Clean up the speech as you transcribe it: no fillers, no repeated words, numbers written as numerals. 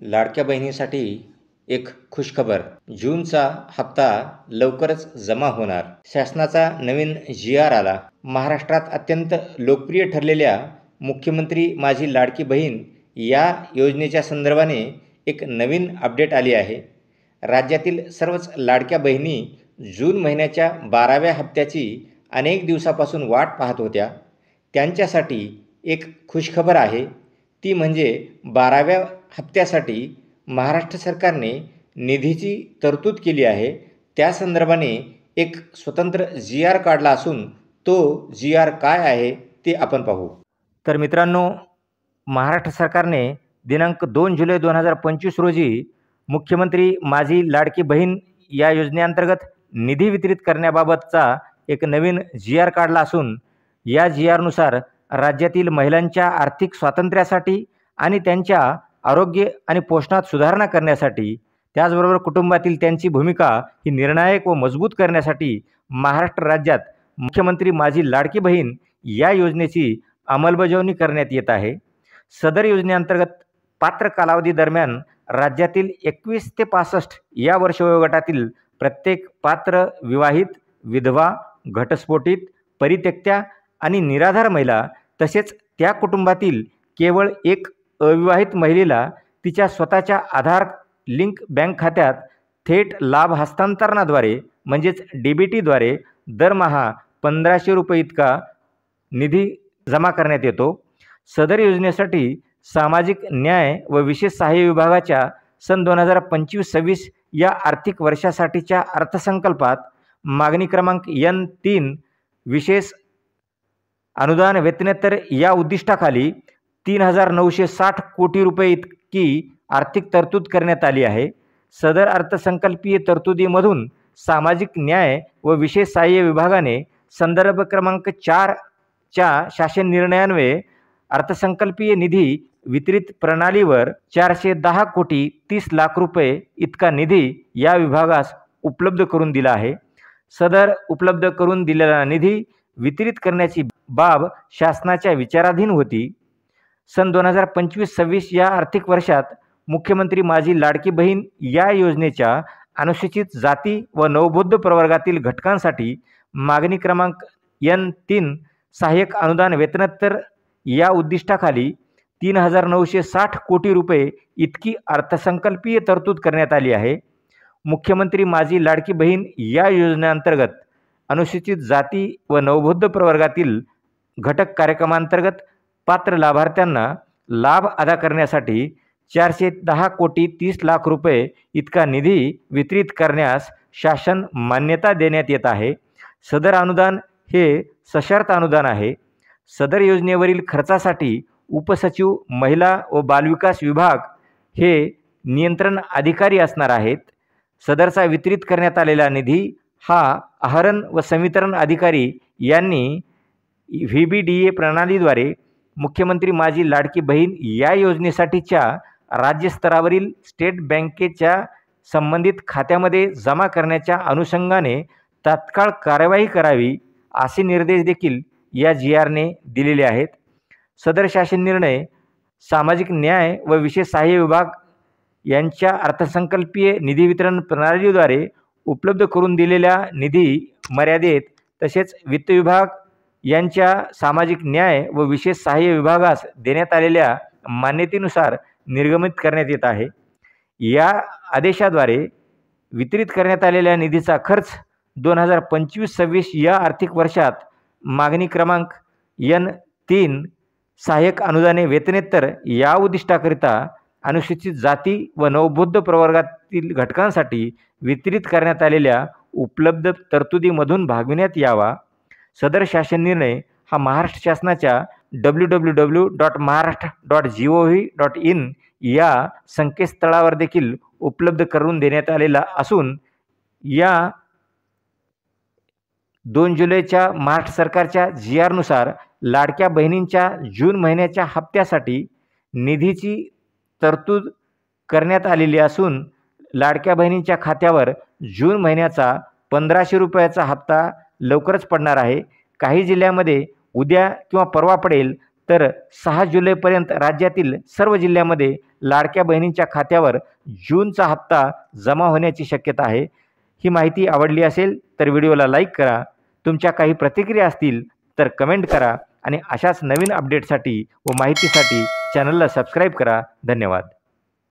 लाडक्या बहिणीसाठी एक खुशखबर. जूनचा हप्ता लवकरच जमा होणार. शासनाचा नवीन जी.आर. आला. महाराष्ट्रात अत्यंत लोकप्रिय ठरलेल्या मुख्यमंत्री माझी लाडकी बहीण या योजनेच्या संदर्भाने एक नवीन अपडेट आली आहे. राज्यातील सर्वच लाडक्या बहिणी जून महिन्याच्या 12व्या हप्त्याची अनेक दिवसापासून वाट पाहत होत्या. त्यांच्यासाठी एक खुशखबर आहे. ती म्हणजे 12व्या हप्त्यासाठी महाराष्ट्र सरकारने निधीची तरतूद केली आहे. त्या संदर्भाने एक स्वतंत्र जी.आर. काढला असून तो जी.आर. काय आहे ते आपण पाहू. तर मित्रांनो, महाराष्ट्र सरकारने दिनांक 2 जुलै 2025 रोजी मुख्यमंत्री माझी लाडकी बहीण या योजनेअंतर्गत निधी वितरित करण्याबाबतचा एक नवीन जी.आर. काढला असून या जी.आर.नुसार राज्यातील महिलांच्या आर्थिक स्वातंत्र्यासाठी आणि त्यांच्या आरोग्य आणि पोषणात सुधारणा करण्यासाठी, त्याचबरोबर कुटुंबातील त्यांची भूमिका ही निर्णायक व मजबूत करण्यासाठी महाराष्ट्र राज्यात मुख्यमंत्री माझी लाडकी बहीण या योजनेची अंमलबजावणी करण्यात येत आहे. सदर योजनेअंतर्गत पात्र कालावधी दरम्यान राज्यातील 21 ते 65 या वर्ष वयोगटातील प्रत्येक पात्र विवाहित, विधवा, घटस्फोटित, परित्यक्त्या आणि निराधार महिला तसेच त्या कुटुंबातील केवळ एक अविवाहित महिलेला तिच्या स्वतःच्या आधार लिंक बँक खात्यात थेट लाभ हस्तांतरणाद्वारे म्हणजेच DBTद्वारे दरमहा 1500 रुपये इतका निधी जमा करण्यात येतो. सदर योजनेसाठी सामाजिक न्याय व विशेष सहाय्य विभागाच्या सन 2025-26 या आर्थिक वर्षासाठीच्या अर्थसंकल्पात मागणी क्रमांक N3 विशेष अनुदान वेतनेतर या उद्दिष्टाखाली 3,960 कोटी रुपये इतकी आर्थिक तरतूद करण्यात आली आहे. सदर अर्थसंकल्पीय तरतुदीमधून सामाजिक न्याय व विशेष सहाय्य विभागाने संदर्भ क्रमांक 4 च्या शासन निर्णयान्वये अर्थसंकल्पीय निधी वितरित प्रणालीवर 410 कोटी 30 लाख रुपये इतका निधी या विभागास उपलब्ध करून दिला आहे. सदर उपलब्ध करून दिलेला निधी वितरित करण्याची बाब शासनाच्या विचाराधीन होती. सन 2025-26 या आर्थिक वर्षात मुख्यमंत्री माझी लाडकी बहीण या योजनेच्या अनुसूचित जाती व नवबौद्ध प्रवर्गातील घटकांसाठी मागणी क्रमांक N3 सहाय्यक अनुदान वेतनोत्तर या उद्दिष्टाखाली 3,960 कोटी रुपये इतकी अर्थसंकल्पीय तरतूद करण्यात आली आहे. मुख्यमंत्री माझी लाडकी बहीण या योजनेअंतर्गत अनुसूचित जाती व नवबौद्ध प्रवर्गातील घटक कार्यक्रमांतर्गत पात्र लाभार्थ्यांना लाभ अदा करण्यासाठी 410 कोटी 30 लाख रुपये इतका निधी वितरित करण्यास शासन मान्यता देण्यात येत आहे. सदर अनुदान हे सशर्त अनुदान आहे. सदर योजनेवरील खर्चासाठी उपसचिव महिला व बालविकास विभाग हे नियंत्रण अधिकारी असणार आहेत. सदरचा वितरित करण्यात आलेला निधी हा आहरण व संवितरण अधिकारी यांनी VBDA प्रणालीद्वारे मुख्यमंत्री माझी लाडकी बहीण या योजनेसाठीच्या राज्यस्तरावरील स्टेट बँकेच्या संबंधित खात्यामध्ये जमा करण्याच्या अनुषंगाने तात्काळ कार्यवाही करावी असे निर्देश देखील या जी.आर.ने दिलेले आहेत. सदर शासन निर्णय सामाजिक न्याय व विशेष सहाय्य विभाग यांच्या अर्थसंकल्पीय निधी वितरण प्रणालीद्वारे उपलब्ध करून दिलेल्या निधी मर्यादेत तसेच वित्त विभाग यांच्या सामाजिक न्याय व विशेष सहाय्य विभागास देण्यात आलेल्या मान्यतेनुसार निर्गमित करण्यात येत आहे. या आदेशाद्वारे वितरित करण्यात आलेल्या निधीचा खर्च 2025-26 या आर्थिक वर्षात मागणी क्रमांक N3 सहाय्यक अनुदाने वेतनेतर या उद्दिष्टाकरिता अनुसूचित जाती व नवबौद्ध प्रवर्गातील घटकांसाठी वितरित करण्यात आलेल्या उपलब्ध तरतुदीमधून भागविण्यात यावा. सदर शासन निर्णय हा महाराष्ट्र शासनाच्या www.maharashtra.gov.in या संकेतस्थळावर देखील उपलब्ध करून देण्यात आलेला असून या 2 जुलैच्या महाराष्ट्र सरकारच्या जी.आर.नुसार लाडक्या बहिणींच्या जून महिन्याच्या हप्त्यासाठी निधीची तरतूद करण्यात आलेली असून लाडक्या बहिणींच्या खात्यावर जून महिन्याचा 1500 रुपयाचा हप्ता लवकरच पडणार आहे. काही जिल्ह्यामध्ये उद्या किंवा परवा पडेल तर 6 जुलैपर्यंत राज्यातील सर्व जिल्ह्यामध्ये लाडक्या बहिणींच्या खात्यावर जूनचा हप्ता जमा होण्याची शक्यता आहे. ही माहिती आवडली असेल तर व्हिडिओला लाईक करा. तुमच्या काही प्रतिक्रिया असतील तर कमेंट करा आणि अशाच नवीन अपडेटसाठी व माहितीसाठी चॅनलला सबस्क्राईब करा. धन्यवाद.